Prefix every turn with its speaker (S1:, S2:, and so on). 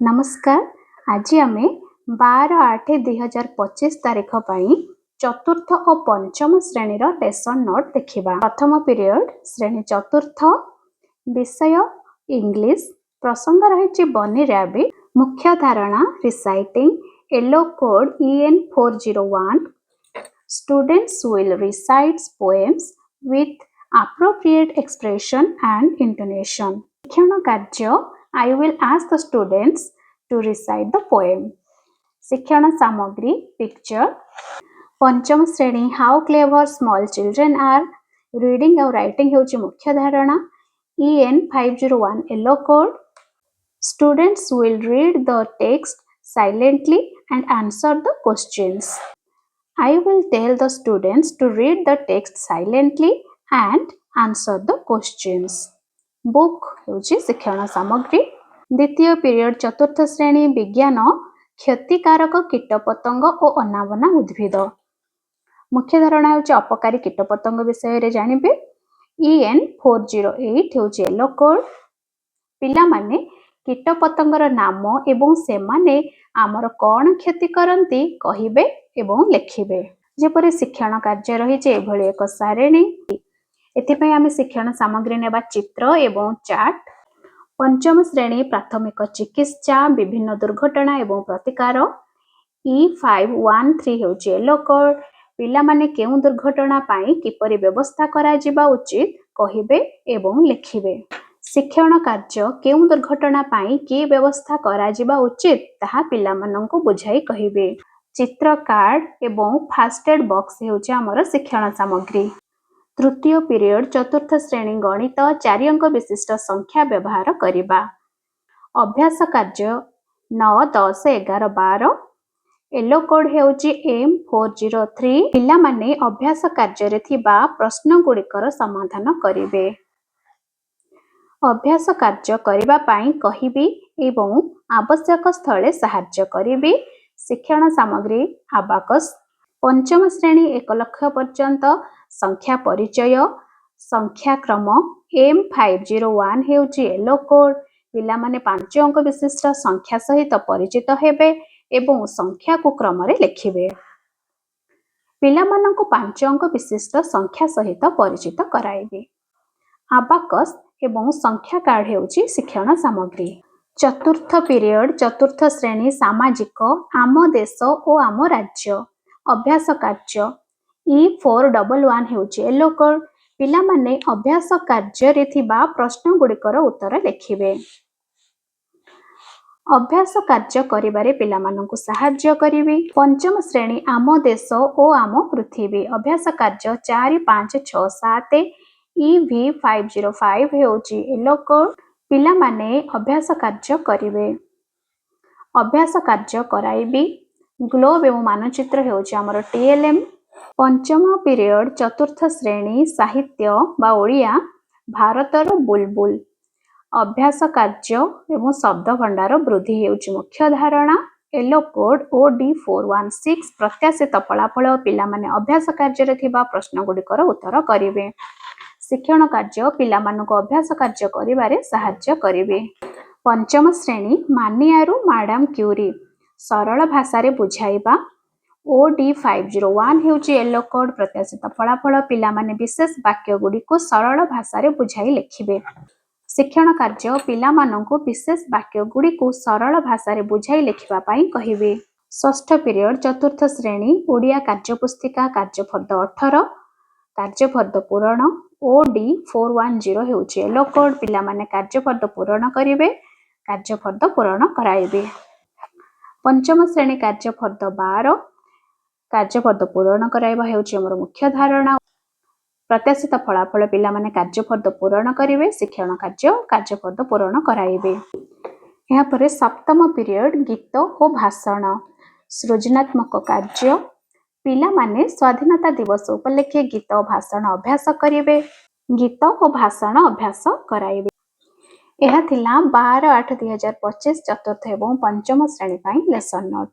S1: नमस्कार। आज आम 12/8/2025 तारीख पर चतुर्थ और पंचम श्रेणी लेसन नोट देखा। प्रथम पीरियड श्रेणी चतुर्थ विषय इंग्लिश प्रसंग रही बनी रैबिट। मुख्य धारणा reciting yellow code EN 401 students will recite poems with appropriate expression and intonation. शिक्षण कार्य I will ask the students to recite the poem. शिक्षण सामग्री पिक्चर। पंचम श्रेणी how clever small children are reading और राइटिंग होची मुख्य धारणा EN 501 yellow code students will read the text silently and answer the questions. I will tell the students to read the text silently and answer the questions. Book होची शिक्षण सामग्री। द्वितीय period चतुर्थ श्रेणी विज्ञान क्षतिकारक कीटपतंग और अनावना उद्भिद। मुख्य धारणा होची अपकारी कीटपतंग विषय रे जानिबे। EN 408 होची येलो कोड। पिला माने कीटपतंगर नाम एवं सेमाने आमर कौन क्षति करती कहिबे एवं लेखिबे। जेपरि शिक्षण कार्य रही एभली एक सारिणी। एथिपई आमे शिक्षण सामग्री नेबा चित्र एवं चार्ट। पंचम श्रेणी प्राथमिक चिकित्सा विभिन्न दुर्घटना एवं प्रतिकार E513 होची येलो कोड। पिला माने केउ दुर्घटना पाई किपरि व्यवस्था करा जिबा उचित कहिबे एवं लेखिबे। शिक्षण कार्य केउ दुर्घटना पाई की व्यवस्था करा जिबा उचित ताहा पिला माननकु बुझाई कहिबे। चित्र कार्ड एवं फास्ट एड बॉक्स होची हमर शिक्षण सामग्री। तृतीय पीरियड चतुर्थ श्रेणी गणित 4 अंक विशिष्ट संख्या व्यवहार करिबा। अभ्यास कार्य 9 10 11 12 येलो कोड हेउची M403। पिला माने अभ्यास कार्य रे थिबा प्रश्न गुड़िकर समाधान करिवे। अभ्यास कार्य करिबा पाई कहिबी एवं आवश्यक स्थले सहाय्य करिबी। शिक्षण सामग्री अबाकस। पंचम श्रेणी 1 लाख पर्यंत संख्या परिचय संख्या क्रम M501 हेउची येलो कोड। पिला माने 5 अंक विशिष्ट संख्या सहित परिचित हेबे एवं संख्या को क्रम रे लेखिबे। पिला माननको 5 अंक विशिष्ट संख्या सहित परिचित कराइबे। अबाकस एवं संख्या कार्ड हेउची शिक्षण सामग्री। चतुर्थ पीरियड चतुर्थ श्रेणी सामाजिक आम देश और आम राज्य। अभ्यास कार्य E411 हेउची येलो कोड। पिला माने अभ्यास कार्य रे थिबा प्रश्न गुड़िकर उत्तर लेखिबे। अभ्यास कार्य करिबारे पिला माननकु सहाय्य करिवे। पंचम श्रेणी आम देश और आम पृथ्वी। अभ्यास कार्य 4 5 6 7 EV505 हेउची येलो कोड। पिला माने अभ्यास कार्य करिवे। अभ्यास कार्य कराइबी। ग्लोब एवं मानचित्र हेउची हमर TLM। पंचम पीरियड चतुर्थ श्रेणी साहित्य बा ओडिया भारतर बुलबुल। अभ्यास कार्य एवं शब्द भंडार वृद्धि हेउची मुख्य धारणा येलो कोड OD416। प्रत्याशित फलाफल पिला माने अभ्यास कार्य रे थिबा प्रश्न गुड़िकर उत्तर करिवे। शिक्षण कार्य पिला माननको अभ्यास कार्य करिबारे सहाय्य करिवे। पंचम श्रेणी मानियारू मैडम क्यूरी सरल भाषा रे बुझाइबा OD501 हेउची येलो कोड। प्रत्याशित फलाफल पिला माने विशेष वाक्य गुडी को सरल भाषा रे बुझाई लेखिबे। शिक्षण कार्य पिला माननको विशेष वाक्य गुडी को सरल भाषा रे बुझाई लेखिबा पाई कहिबे। षष्ठ पीरियड चतुर्थ श्रेणी ओडिया कार्यपुस्तिका कार्यफर्द 18 कार्यफर्द पूरण OD410 हेउची येलो कोड। पिला माने कार्यफर्द पूरण करिवे कार्यफर्द पूरण कराइबे। पंचम श्रेणी कार्यफर्द 12 कार्यफर्द पूरण कराइबा हेउची हमर मुख्य धारणा। प्रत्याशित फलाफल पिला माने कार्यफर्द पूरण करिवे। शिक्षण कार्य कार्यफर्द पूरण कराइबे। यहाँ पर सप्तम पीरियड गीत और भाषण सृजनात्मक कार्य पिला माने स्वाधीनता दिवस उपलक्षे गीत और भाषण अभ्यास करिवे। गीत और भाषण अभ्यास कराइबे। यह थिला 12/8/2025 चतुर्थ एवं पंचम श्रेणी पाई लेसन नोट।